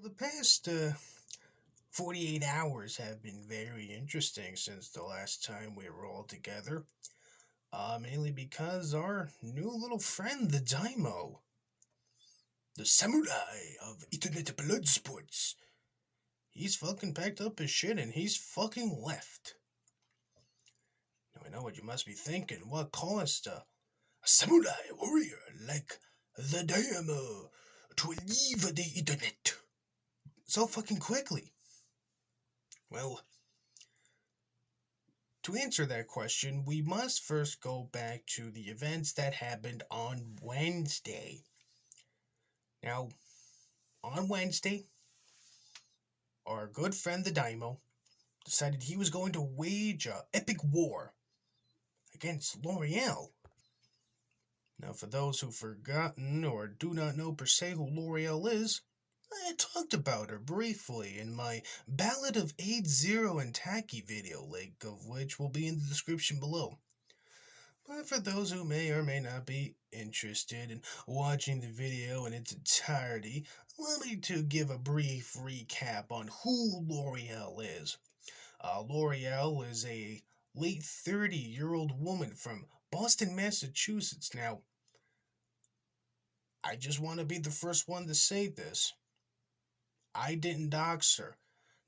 The past 48 hours have been very interesting since the last time we were all together. Mainly because our new little friend, the Daimo, the samurai of Internet Blood Sports, he's fucking packed up his shit and he's fucking left. Now I know what you must be thinking. What caused a samurai warrior like the Daimo to leave the Internet so fucking quickly? Well, to answer that question, we must first go back to the events that happened on Wednesday. Now, on Wednesday, our good friend the Daimo decided he was going to wage a epic war against L'Oreal. Now, for those who've forgotten or do not know per se who L'Oreal is, I talked about her briefly in my Ballad of Age Zero and Tacky video, link of which will be in the description below. But for those who may or may not be interested in watching the video in its entirety, allow me to give a brief recap on who L'Oreal is. L'Oreal is a late 30-year-old woman from Boston, Massachusetts. Now, I just want to be the first one to say this. I didn't dox her.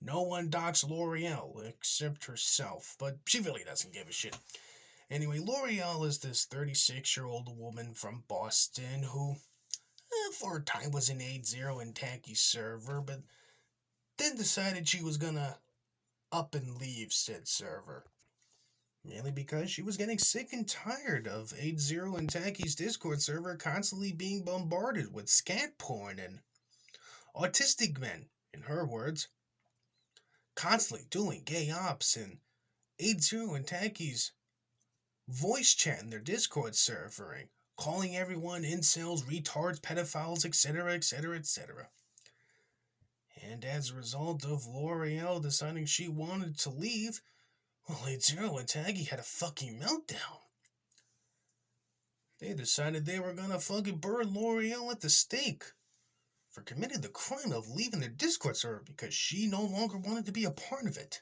No one doxed L'Oreal except herself, but she really doesn't give a shit. Anyway, L'Oreal is this 36-year-old woman from Boston who, for a time, was an 8-0 and tacky server, but then decided she was gonna up and leave said server. Mainly because she was getting sick and tired of 8-0 and Tacky's Discord server constantly being bombarded with scat porn and autistic men, in her words, constantly doing gay ops and 8-0 and Tacky's voice chat in their Discord servering, calling everyone incels, retards, pedophiles, etc., etc., etc. And as a result of L'Oreal deciding she wanted to leave, well, 8-0 and Taggy had a fucking meltdown. They decided they were gonna fucking burn L'Oreal at the stake for committing the crime of leaving their Discord server because she no longer wanted to be a part of it.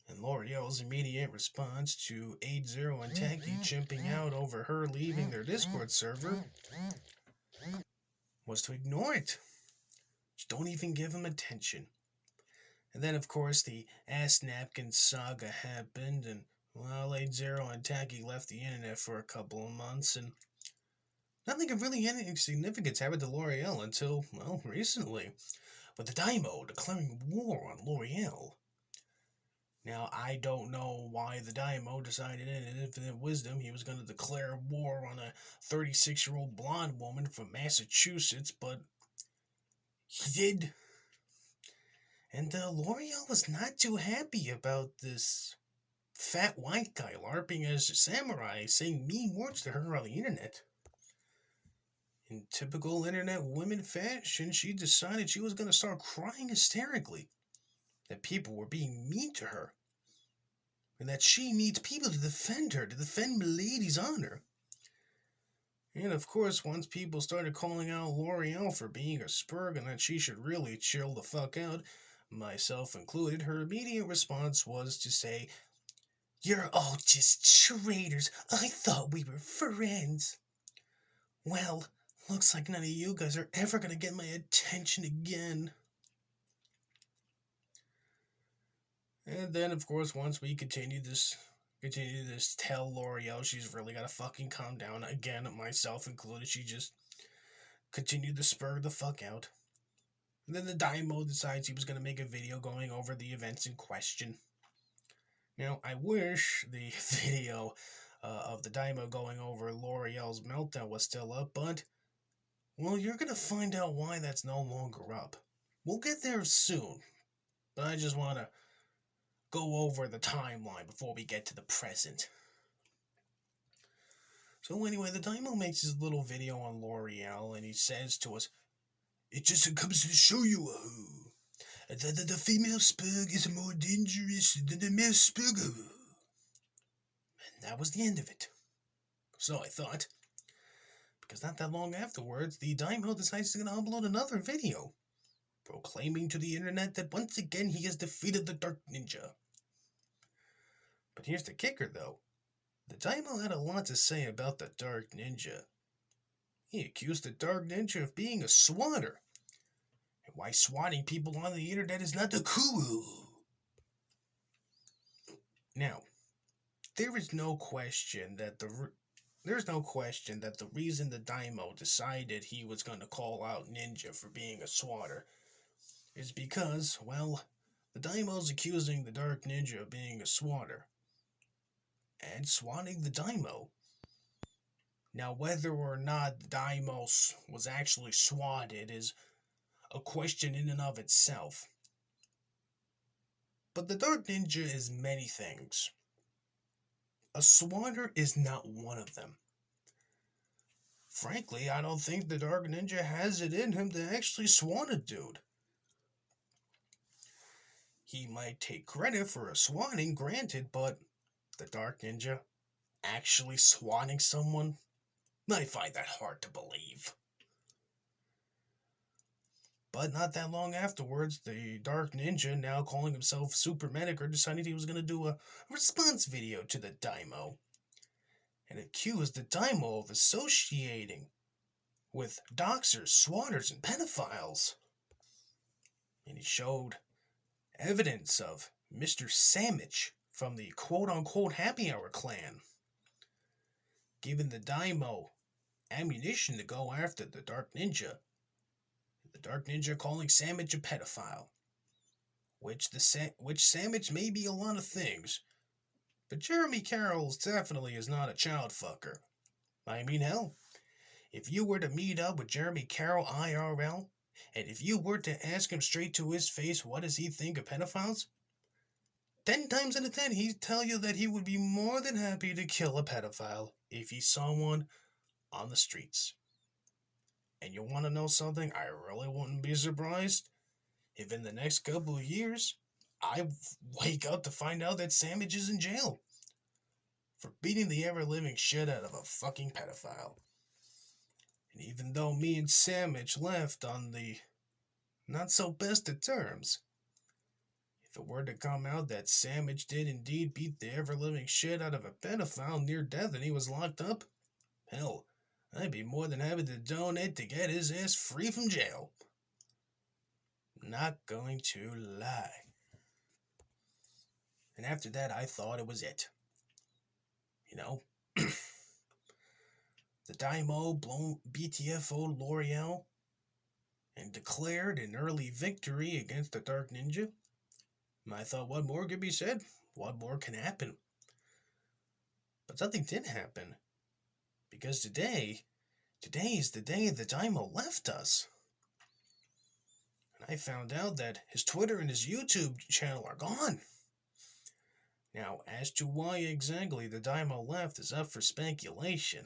And L'Oreal's immediate response to 8-0 and Tacky chimping out over her leaving their Discord server was to ignore it. Just don't even give him attention. And then, of course, the ass napkin saga happened, and, well, 8-0 and Tacky left the internet for a couple of months, and nothing of really any significance happened to L'Oreal until, well, recently, with the Daimo declaring war on L'Oreal. Now, I don't know why the Daimo decided in infinite wisdom he was going to declare war on a 36-year-old blonde woman from Massachusetts, but he did. And L'Oreal was not too happy about this fat white guy LARPing as a samurai saying mean words to her on the internet. In typical internet women fashion, she decided she was going to start crying hysterically that people were being mean to her, and that she needs people to defend her, to defend Milady's honor. And of course, once people started calling out L'Oreal for being a spurg and that she should really chill the fuck out, myself included, her immediate response was to say, "You're all just traitors. I thought we were friends." Well, looks like none of you guys are ever gonna get my attention again. And then, of course, once we continue this, tell L'Oreal she's really gotta fucking calm down. Again, myself included, she just continued to spur the fuck out. And then the Daimo decides he was gonna make a video going over the events in question. Now, I wish the video of the Daimo going over L'Oreal's meltdown was still up, but, well, you're gonna find out why that's no longer up. We'll get there soon, but I just want to go over the timeline before we get to the present. So anyway, the Daimo makes his little video on L'Oreal, and he says to us, "It just comes to show you that the female spurg is more dangerous than the male spurg." And that was the end of it. So I thought, because not that long afterwards, the Daimo decides he's going to upload another video claiming to the internet that once again he has defeated the Dark Ninja. But here's the kicker, though. The Daimyo had a lot to say about the Dark Ninja. He accused the Dark Ninja of being a swatter, and why swatting people on the internet is not the cool. Now, there is no question that the reason the Daimyo decided he was going to call out Ninja for being a swatter is because, well, the Daimyo's accusing the Dark Ninja of being a swatter and swatting the Daimyo. Now, whether or not the Daimyo was actually swatted is a question in and of itself. But the Dark Ninja is many things. A swatter is not one of them. Frankly, I don't think the Dark Ninja has it in him to actually swat a dude. He might take credit for a swatting, granted, but the Dark Ninja actually swatting someone? I find that hard to believe. But not that long afterwards, the Dark Ninja, now calling himself Super Medicker, decided he was going to do a response video to the Daimyo and accused the Daimyo of associating with doxers, swatters, and pedophiles. And he showed evidence of Mr. Sandwich from the quote-unquote Happy Hour clan, giving the Daimyo ammunition to go after the Dark Ninja. The Dark Ninja calling Sandwich a pedophile, which Sandwich may be a lot of things, but Jeremy Carroll definitely is not a child fucker. I mean, hell, if you were to meet up with Jeremy Carroll IRL, and if you were to ask him straight to his face what does he think of pedophiles, 10 times out of 10 he'd tell you that he would be more than happy to kill a pedophile if he saw one on the streets. And you want to know something? I really wouldn't be surprised if in the next couple of years I wake up to find out that Sandwich is in jail for beating the ever-living shit out of a fucking pedophile. And even though me and Sandwich left on the not-so-best of terms, if it were to come out that Sandwich did indeed beat the ever-living shit out of a pedophile near death and he was locked up, hell, I'd be more than happy to donate to get his ass free from jail. Not going to lie. And after that, I thought it was it. You know? The Daimyo blown BTFO L'Oreal and declared an early victory against the Dark Ninja. I thought, what more could be said? What more can happen? But something did happen. Because today is the day the Daimyo left us. And I found out that his Twitter and his YouTube channel are gone. Now, as to why exactly the Daimyo left is up for speculation.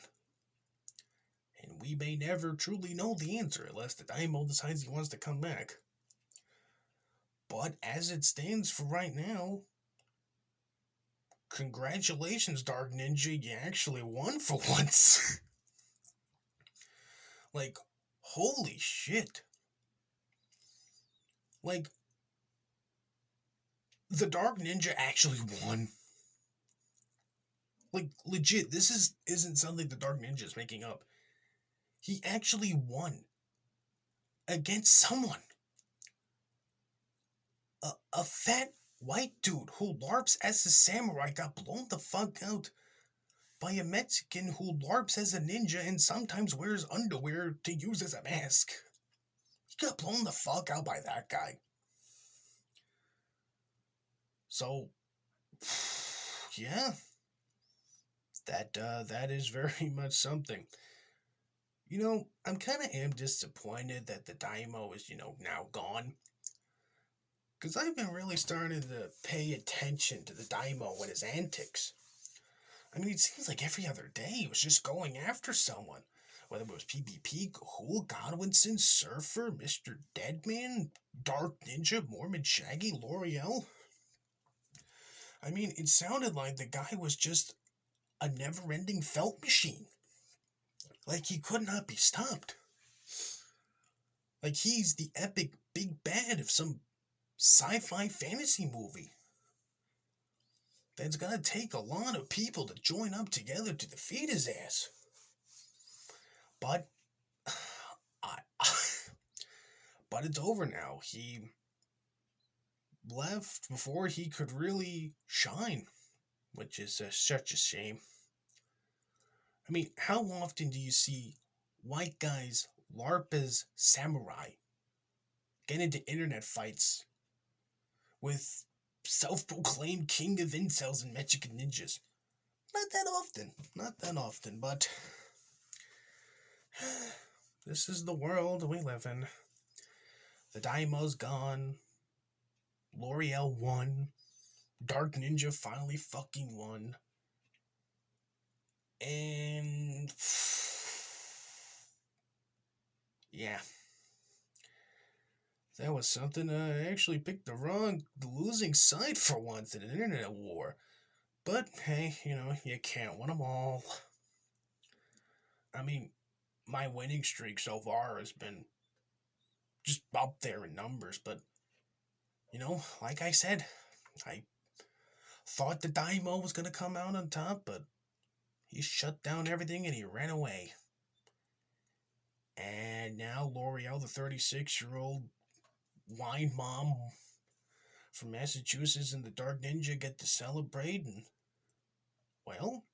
And we may never truly know the answer unless the Daimyo decides he wants to come back. But as it stands for right now, congratulations, Dark Ninja, you actually won for once. Like, holy shit. Like, the Dark Ninja actually won. Like, legit, this isn't something the Dark Ninja is making up. He actually won against someone. A fat white dude who LARPs as a samurai got blown the fuck out by a Mexican who LARPs as a ninja and sometimes wears underwear to use as a mask. He got blown the fuck out by that guy. So, yeah, that is very much something. You know, I'm kind of disappointed that the Daimyo is, now gone. Because I've been really starting to pay attention to the Daimyo and his antics. I mean, it seems like every other day he was just going after someone. Whether it was PvP, Gahul, Godwinson, Surfer, Mr. Deadman, Dark Ninja, Mormon Shaggy, L'Oreal. I mean, it sounded like the guy was just a never-ending felt machine. Like he could not be stopped. Like he's the epic big bad of some sci-fi fantasy movie. That's gonna take a lot of people to join up together to defeat his ass. But I, but it's over now. He left before he could really shine, which is such a shame. I mean, how often do you see white guys LARP as samurai, get into internet fights with self-proclaimed king of incels and Mexican ninjas? Not that often. Not that often, but this is the world we live in. The Daimo's gone. L'Oreal won. Dark Ninja finally fucking won. And yeah, that was something. I actually picked the losing side for once in an internet war. But hey, you can't win them all. I mean, my winning streak so far has been just up there in numbers, but like I said, I thought the Daimo was gonna come out on top, but he shut down everything and he ran away. And now L'Oreal, the 36-year-old wine mom from Massachusetts, and the Dark Ninja get to celebrate, and well,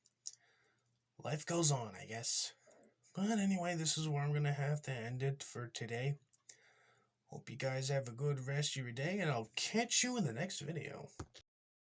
life goes on, I guess. But anyway, this is where I'm gonna have to end it for today. Hope you guys have a good rest of your day, and I'll catch you in the next video.